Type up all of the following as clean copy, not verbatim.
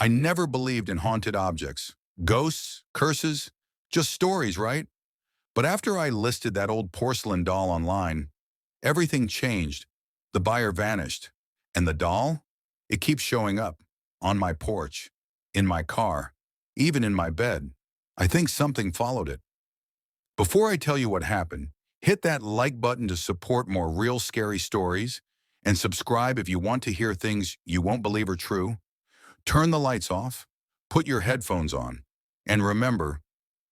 I never believed in haunted objects. Ghosts, curses, just stories, right? But after I listed that old porcelain doll online, everything changed. The buyer vanished. And the doll? It keeps showing up. On my porch. In my car. Even in my bed. I think something followed it. Before I tell you what happened, hit that like button to support more real scary stories, and subscribe if you want to hear things you won't believe are true. Turn the lights off, put your headphones on, and remember,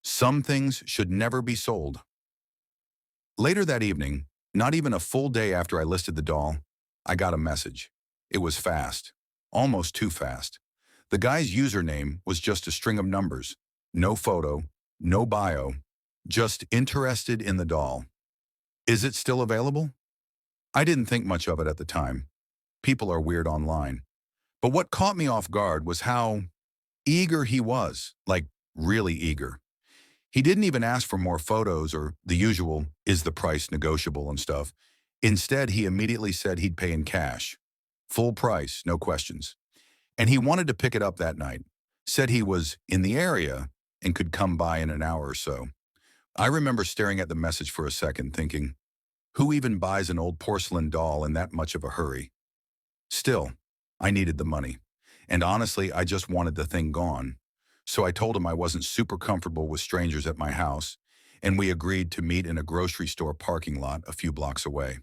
some things should never be sold. Later that evening, not even a full day after I listed the doll, I got a message. It was fast, almost too fast. The guy's username was just a string of numbers. No photo, no bio, just interested in the doll. Is it still available? I didn't think much of it at the time. People are weird online. But what caught me off guard was how eager he was, like really eager. He didn't even ask for more photos or the usual, is the price negotiable and stuff. Instead, he immediately said he'd pay in cash. Full price, no questions. And he wanted to pick it up that night. Said he was in the area and could come by in an hour or so. I remember staring at the message for a second thinking, who even buys an old porcelain doll in that much of a hurry? Still, I needed the money. And honestly, I just wanted the thing gone. So I told him I wasn't super comfortable with strangers at my house, and we agreed to meet in a grocery store parking lot a few blocks away.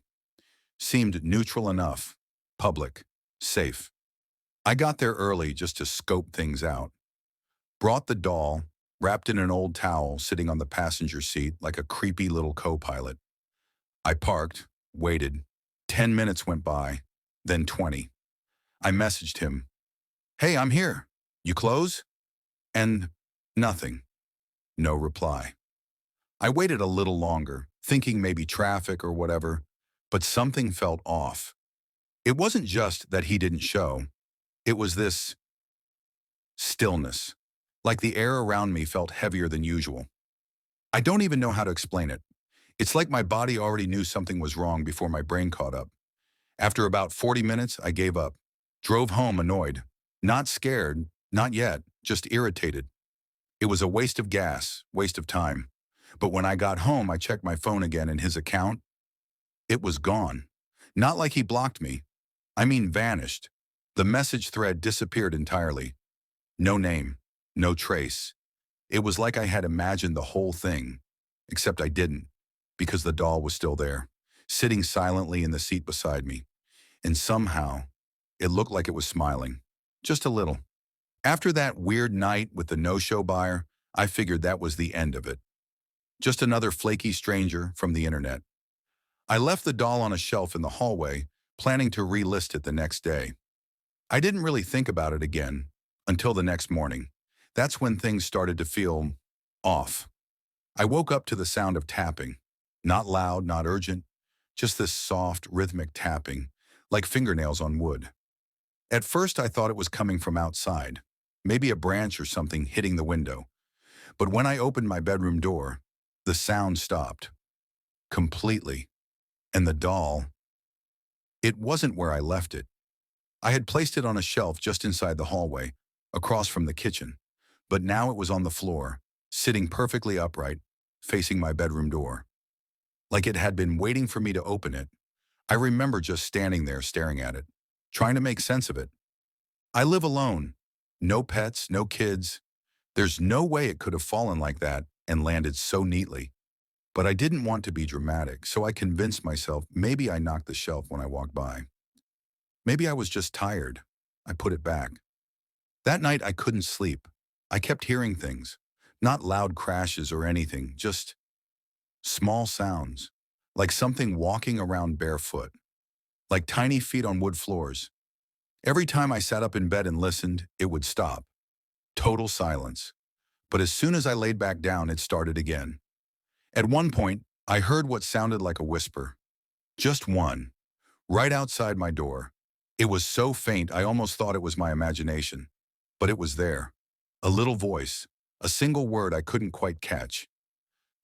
Seemed neutral enough, public, safe. I got there early just to scope things out. Brought the doll, wrapped in an old towel sitting on the passenger seat like a creepy little co-pilot. I parked, waited. 10 minutes went by, then 20. I messaged him, "Hey, I'm here. You close?" And nothing. No reply. I waited a little longer, thinking maybe traffic or whatever, but something felt off. It wasn't just that he didn't show. It was this stillness, like the air around me felt heavier than usual. I don't even know how to explain it. It's like my body already knew something was wrong before my brain caught up. After about 40 minutes, I gave up. Drove home annoyed. Not scared, not yet, just irritated. It was a waste of gas, waste of time. But when I got home, I checked my phone again and his account, it was gone. Not like he blocked me. I mean vanished. The message thread disappeared entirely. No name, no trace. It was like I had imagined the whole thing, except I didn't, because the doll was still there, sitting silently in the seat beside me. And somehow, it looked like it was smiling. Just a little. After that weird night with the no-show buyer, I figured that was the end of it. Just another flaky stranger from the internet. I left the doll on a shelf in the hallway, planning to relist it the next day. I didn't really think about it again until the next morning. That's when things started to feel off. I woke up to the sound of tapping. Not loud, not urgent, just this soft, rhythmic tapping, like fingernails on wood. At first, I thought it was coming from outside, maybe a branch or something hitting the window. But when I opened my bedroom door, the sound stopped. Completely. And the doll, it wasn't where I left it. I had placed it on a shelf just inside the hallway, across from the kitchen. But now it was on the floor, sitting perfectly upright, facing my bedroom door. Like it had been waiting for me to open it. I remember just standing there staring at it, trying to make sense of it. I live alone. No pets, no kids. There's no way it could have fallen like that and landed so neatly. But I didn't want to be dramatic, so I convinced myself maybe I knocked the shelf when I walked by. Maybe I was just tired. I put it back. That night I couldn't sleep. I kept hearing things. Not loud crashes or anything, just small sounds. Like something walking around barefoot. Like tiny feet on wood floors. Every time I sat up in bed and listened, it would stop. Total silence. But as soon as I laid back down, it started again. At one point, I heard what sounded like a whisper. Just one. Right outside my door. It was so faint I almost thought it was my imagination. But it was there. A little voice. A single word I couldn't quite catch.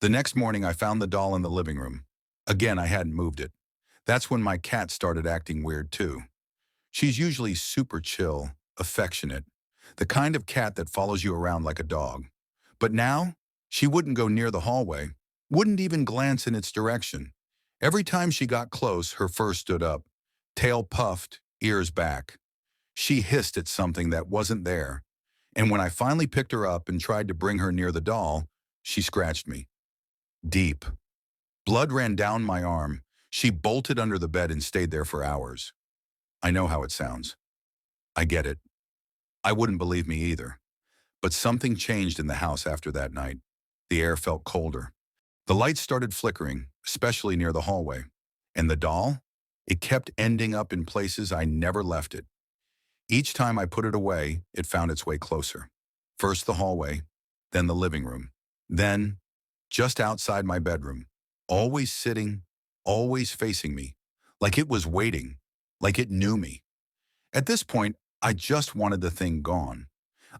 The next morning I found the doll in the living room. Again, I hadn't moved it. That's when my cat started acting weird too. She's usually super chill, affectionate. the kind of cat that follows you around like a dog. But now, she wouldn't go near the hallway, wouldn't even glance in its direction. Every time she got close, her fur stood up, tail puffed, ears back. She hissed at something that wasn't there, and when I finally picked her up and tried to bring her near the doll, she scratched me. Deep. Blood ran down my arm. She bolted under the bed and stayed there for hours. I know how it sounds. I get it. I wouldn't believe me either. But something changed in the house after that night. The air felt colder. The lights started flickering, especially near the hallway. And the doll? It kept ending up in places I never left it. Each time I put it away, it found its way closer. First the hallway, then the living room, then just outside my bedroom, always sitting, always facing me, like it was waiting, like it knew me. At this point, I just wanted the thing gone.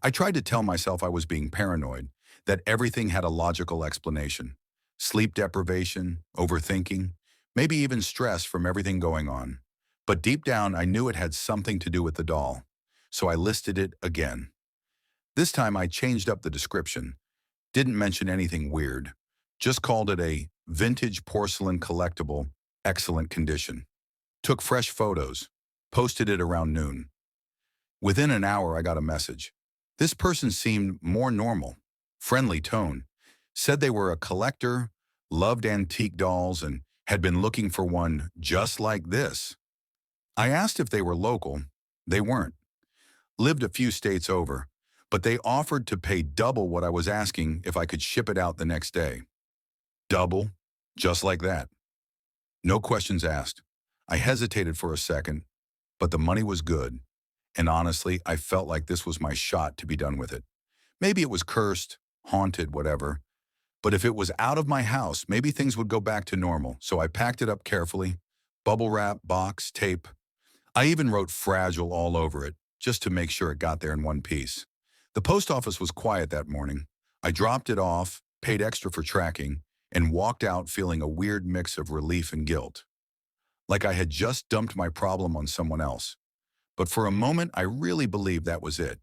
I tried to tell myself I was being paranoid, that everything had a logical explanation. Sleep deprivation, overthinking, maybe even stress from everything going on. But deep down, I knew it had something to do with the doll. So I listed it again. This time I changed up the description, didn't mention anything weird, just called it a vintage porcelain collectible, excellent condition. Took fresh photos, posted it around noon. Within an hour, I got a message. This person seemed more normal, friendly tone, said they were a collector, loved antique dolls, and had been looking for one just like this. I asked if they were local. They weren't. Lived a few states over, but they offered to pay double what I was asking if I could ship it out the next day. Double, just like that. No questions asked. I hesitated for a second, but the money was good. And honestly, I felt like this was my shot to be done with it. Maybe it was cursed, haunted, whatever. But if it was out of my house, maybe things would go back to normal. So I packed it up carefully. Bubble wrap, box, tape. I even wrote fragile all over it, just to make sure it got there in one piece. The post office was quiet that morning. I dropped it off, paid extra for tracking, and walked out feeling a weird mix of relief and guilt. Like I had just dumped my problem on someone else. But for a moment, I really believed that was it.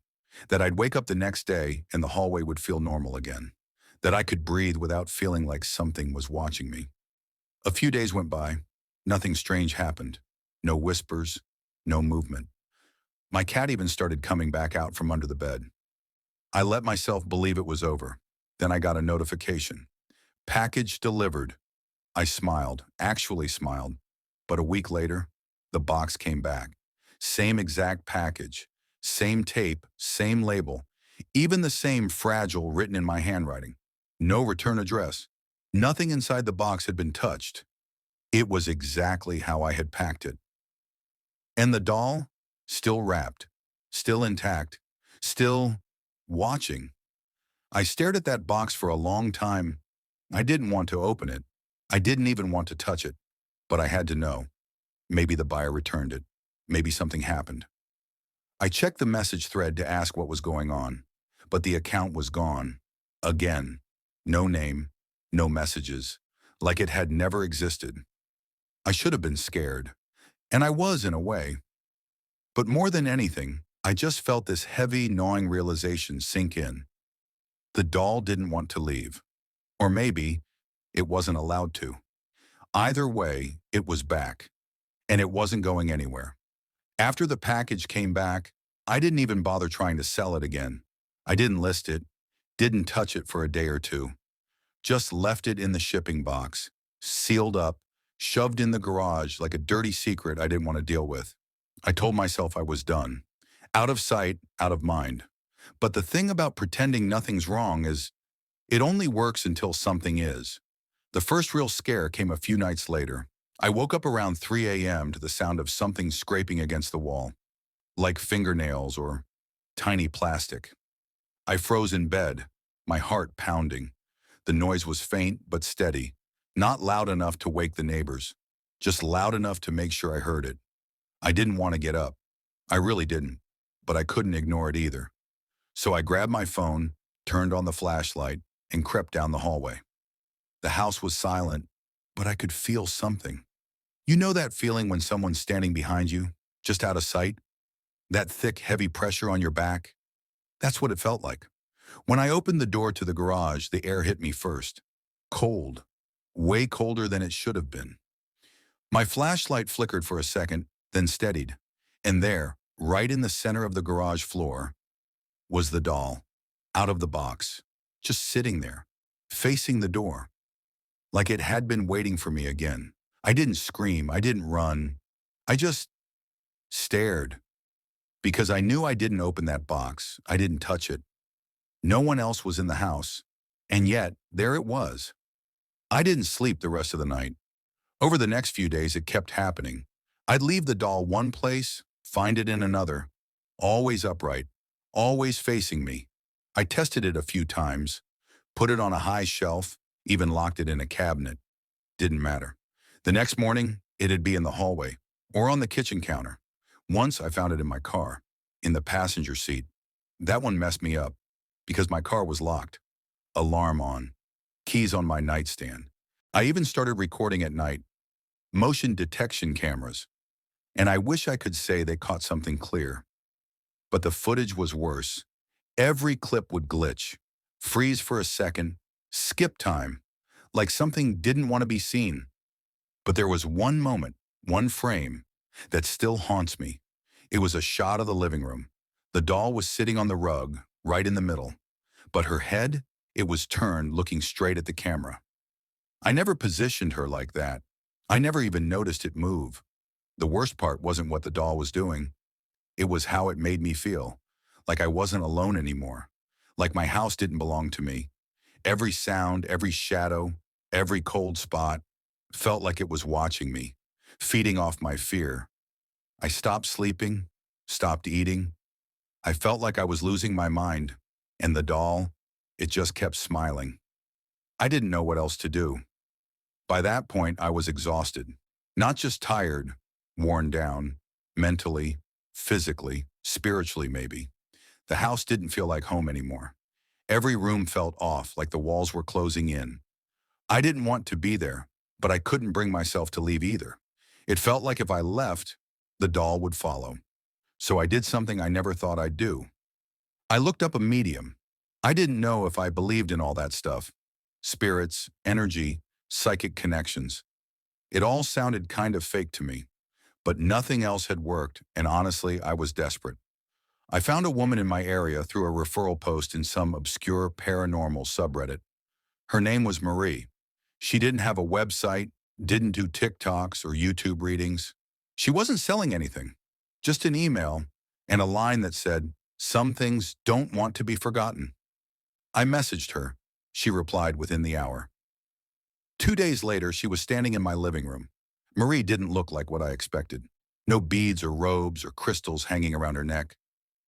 That I'd wake up the next day and the hallway would feel normal again. That I could breathe without feeling like something was watching me. A few days went by. Nothing strange happened. No whispers, no movement. My cat even started coming back out from under the bed. I let myself believe it was over. Then I got a notification. Package delivered. I smiled, actually smiled. But a week later, the box came back. Same exact package, same tape, same label, even the same fragile written in my handwriting. No return address. Nothing inside the box had been touched. It was exactly how I had packed it. And the doll, still wrapped, still intact, still watching. I stared at that box for a long time. I didn't want to open it. I didn't even want to touch it. But I had to know. Maybe the buyer returned it. Maybe something happened. I checked the message thread to ask what was going on, but the account was gone. Again. No name, no messages, like it had never existed. I should have been scared, and I was in a way. But more than anything, I just felt this heavy, gnawing realization sink in. The doll didn't want to leave. Or maybe it wasn't allowed to. Either way, it was back, and it wasn't going anywhere. After the package came back, I didn't even bother trying to sell it again. I didn't list it, didn't touch it for a day or two. Just left it in the shipping box, sealed up, shoved in the garage like a dirty secret I didn't want to deal with. I told myself I was done. Out of sight, out of mind. But the thing about pretending nothing's wrong is it only works until something is. The first real scare came a few nights later. I woke up around 3 a.m. to the sound of something scraping against the wall, like fingernails or tiny plastic. I froze in bed, my heart pounding. The noise was faint but steady, not loud enough to wake the neighbors, just loud enough to make sure I heard it. I didn't want to get up. I really didn't, but I couldn't ignore it either. So I grabbed my phone, turned on the flashlight, and crept down the hallway. The house was silent, but I could feel something. You know that feeling when someone's standing behind you, just out of sight? That thick, heavy pressure on your back? That's what it felt like. When I opened the door to the garage, the air hit me first. Cold. Way colder than it should have been. My flashlight flickered for a second, then steadied. And there, right in the center of the garage floor, was the doll. Out of the box. Just sitting there. Facing the door. Like it had been waiting for me again. I didn't scream. I didn't run. I just stared. Because I knew I didn't open that box. I didn't touch it. No one else was in the house. And yet, there it was. I didn't sleep the rest of the night. Over the next few days, it kept happening. I'd leave the doll one place, find it in another. Always upright. Always facing me. I tested it a few times. Put it on a high shelf. Even locked it in a cabinet. Didn't matter. The next morning, it'd be in the hallway. Or on the kitchen counter. Once I found it in my car. In the passenger seat. That one messed me up. Because my car was locked. Alarm on. Keys on my nightstand. I even started recording at night. Motion detection cameras. And I wish I could say they caught something clear. But the footage was worse. Every clip would glitch. Freeze for a second. Skip time. Like something didn't want to be seen. But there was one moment, one frame, that still haunts me. It was a shot of the living room. The doll was sitting on the rug, right in the middle. But her head, it was turned looking straight at the camera. I never positioned her like that. I never even noticed it move. The worst part wasn't what the doll was doing. It was how it made me feel. Like I wasn't alone anymore. Like my house didn't belong to me. Every sound, every shadow, every cold spot felt like it was watching me, feeding off my fear. I stopped sleeping, stopped eating. I felt like I was losing my mind. And the doll, it just kept smiling. I didn't know what else to do. By that point, I was exhausted. Not just tired, worn down, mentally, physically, spiritually maybe. The house didn't feel like home anymore. Every room felt off, like the walls were closing in. I didn't want to be there, but I couldn't bring myself to leave either. It felt like if I left, the doll would follow. So I did something I never thought I'd do. I looked up a medium. I didn't know if I believed in all that stuff. Spirits, energy, psychic connections. It all sounded kind of fake to me. But nothing else had worked, and honestly, I was desperate. I found a woman in my area through a referral post in some obscure paranormal subreddit. Her name was Marie. She didn't have a website, didn't do TikToks or YouTube readings. She wasn't selling anything, just an email and a line that said, "Some things don't want to be forgotten." I messaged her. She replied within the hour. 2 days later, she was standing in my living room. Marie didn't look like what I expected. No beads or robes or crystals hanging around her neck.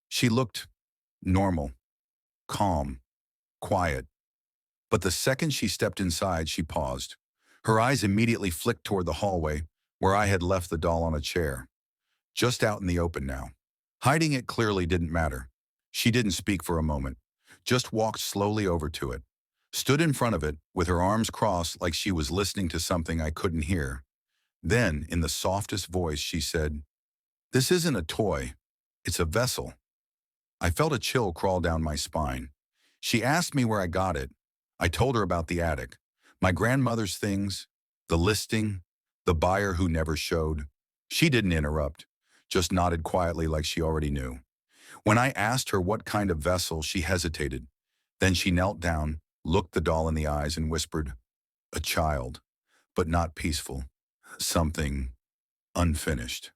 She looked normal, calm, quiet. But the second she stepped inside, she paused. Her eyes immediately flicked toward the hallway, where I had left the doll on a chair. Just out in the open now. Hiding it clearly didn't matter. She didn't speak for a moment, just walked slowly over to it. Stood in front of it, with her arms crossed like she was listening to something I couldn't hear. Then, in the softest voice, she said, "This isn't a toy. It's a vessel." I felt a chill crawl down my spine. She asked me where I got it. I told her about the attic, my grandmother's things, the listing, the buyer who never showed. She didn't interrupt, just nodded quietly like she already knew. When I asked her what kind of vessel, she hesitated. Then she knelt down, looked the doll in the eyes and whispered, "A child, but not peaceful. Something unfinished."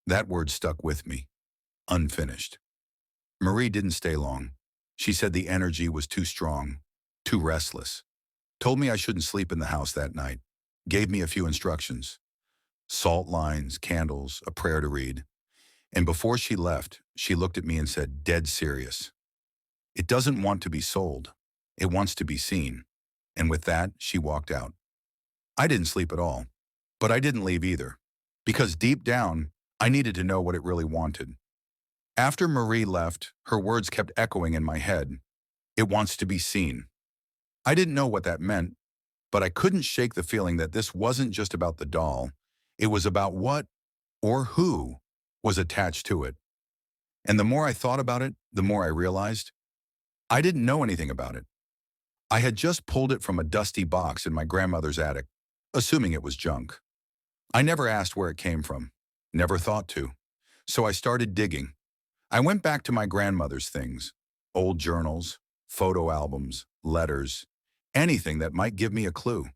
That word stuck with me. Unfinished. Marie didn't stay long. She said the energy was too strong, too restless. Told me I shouldn't sleep in the house that night. Gave me a few instructions. Salt lines, candles, a prayer to read. And before she left, she looked at me and said, dead serious, "It doesn't want to be sold. It wants to be seen." And with that, she walked out. I didn't sleep at all. But I didn't leave either. Because deep down, I needed to know what it really wanted. After Marie left, her words kept echoing in my head. It wants to be seen. I didn't know what that meant, but I couldn't shake the feeling that this wasn't just about the doll. It was about what, or who, was attached to it. And the more I thought about it, the more I realized I didn't know anything about it. I had just pulled it from a dusty box in my grandmother's attic, assuming it was junk. I never asked where it came from, never thought to. So I started digging. I went back to my grandmother's things, old journals, photo albums, letters, anything that might give me a clue.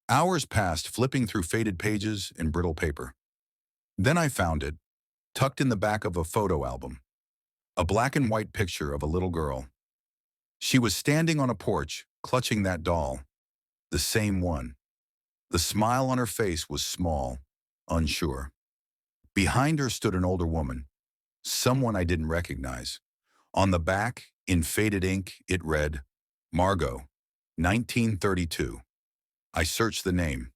Hours passed flipping through faded pages and brittle paper. Then I found it, tucked in the back of a photo album, a black and white picture of a little girl. She was standing on a porch, clutching that doll, the same one. The smile on her face was small, unsure. Behind her stood an older woman, someone I didn't recognize. On the back, in faded ink, it read, Margot, 1932. I searched the name.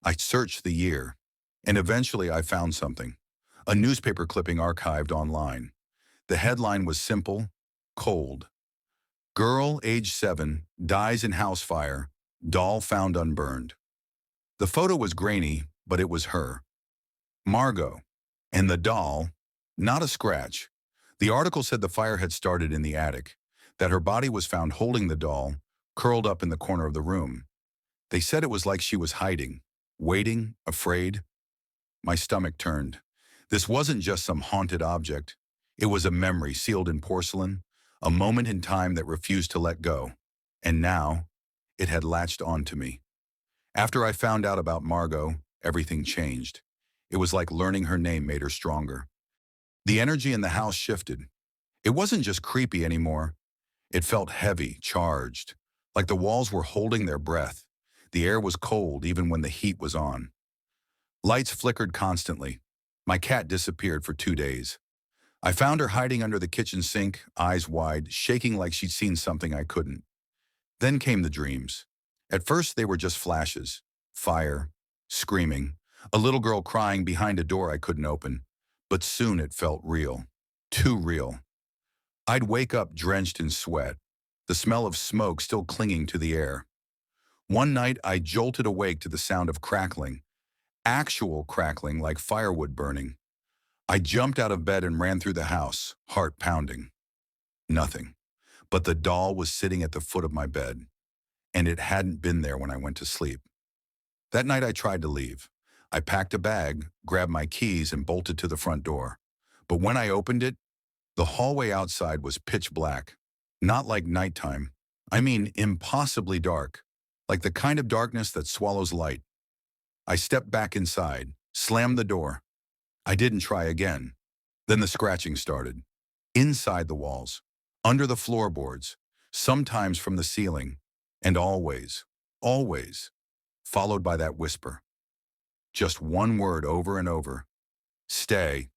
I searched the year. And eventually I found something. A newspaper clipping archived online. The headline was simple, cold. Girl, age 7, dies in house fire. Doll found unburned. The photo was grainy, but it was her. Margot. And the doll, not a scratch. The article said the fire had started in the attic, that her body was found holding the doll, curled up in the corner of the room. They said it was like she was hiding, waiting, afraid. My stomach turned. This wasn't just some haunted object. It was a memory sealed in porcelain, a moment in time that refused to let go. And now, it had latched onto me. After I found out about Margot, everything changed. It was like learning her name made her stronger. The energy in the house shifted. It wasn't just creepy anymore. It felt heavy, charged, like the walls were holding their breath. The air was cold even when the heat was on. Lights flickered constantly. My cat disappeared for 2 days. I found her hiding under the kitchen sink, eyes wide, shaking like she'd seen something I couldn't. Then came the dreams. At first they were just flashes. Fire, screaming, a little girl crying behind a door I couldn't open. But soon it felt real. Too real. I'd wake up drenched in sweat, the smell of smoke still clinging to the air. One night I jolted awake to the sound of crackling, actual crackling like firewood burning. I jumped out of bed and ran through the house, heart pounding. Nothing. But the doll was sitting at the foot of my bed, and it hadn't been there when I went to sleep. That night I tried to leave. I packed a bag, grabbed my keys, and bolted to the front door. But when I opened it, the hallway outside was pitch black. Not like nighttime. I mean impossibly dark. Like the kind of darkness that swallows light. I stepped back inside, slammed the door. I didn't try again. Then the scratching started. Inside the walls, under the floorboards, sometimes from the ceiling, and always, always, followed by that whisper. Just one word over and over. Stay.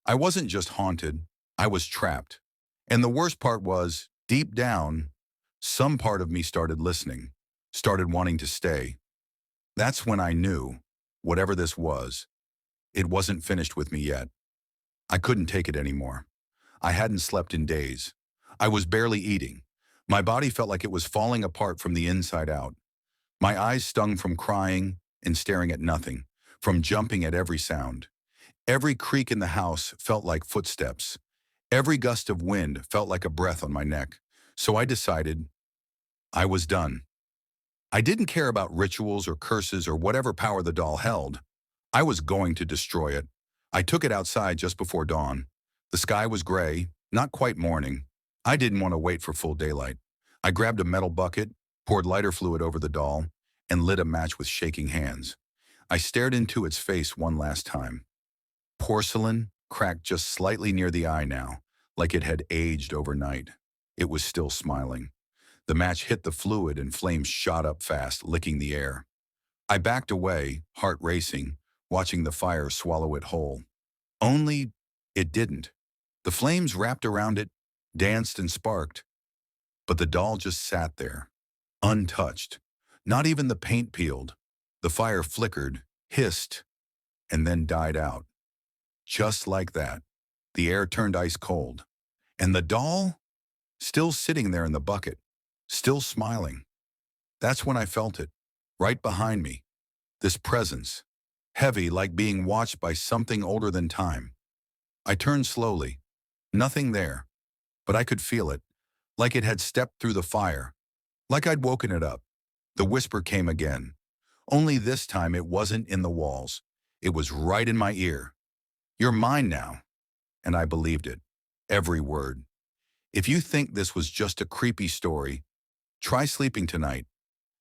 I wasn't just haunted, I was trapped. And the worst part was, deep down, some part of me started listening, started wanting to stay. That's when I knew, whatever this was, it wasn't finished with me yet. I couldn't take it anymore. I hadn't slept in days. I was barely eating. My body felt like it was falling apart from the inside out. My eyes stung from crying and staring at nothing, from jumping at every sound. Every creak in the house felt like footsteps. Every gust of wind felt like a breath on my neck. So I decided I was done. I didn't care about rituals or curses or whatever power the doll held. I was going to destroy it. I took it outside just before dawn. The sky was gray, not quite morning. I didn't want to wait for full daylight. I grabbed a metal bucket, poured lighter fluid over the doll, and lit a match with shaking hands. I stared into its face one last time. Porcelain, cracked just slightly near the eye now, like it had aged overnight. It was still smiling. The match hit the fluid and flames shot up fast, licking the air. I backed away, heart racing, watching the fire swallow it whole. Only it didn't. The flames wrapped around it, danced and sparked. But the doll just sat there, untouched. Not even the paint peeled. The fire flickered, hissed, and then died out. Just like that, the air turned ice cold. And the doll? Still sitting there in the bucket, still smiling. That's when I felt it, right behind me. This presence, heavy like being watched by something older than time. I turned slowly, Nothing there, but I could feel it, like it had stepped through the fire, like I'd woken it up. The whisper came again. Only this time it wasn't in the walls. It was right in my ear. "You're mine now." And I believed it. Every word. If you think this was just a creepy story, try sleeping tonight.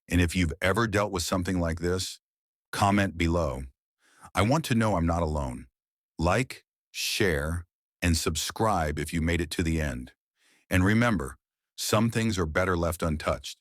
And if you've ever dealt with something like this, comment below. I want to know I'm not alone. Like, share, and subscribe if you made it to the end. And remember, some things are better left untouched.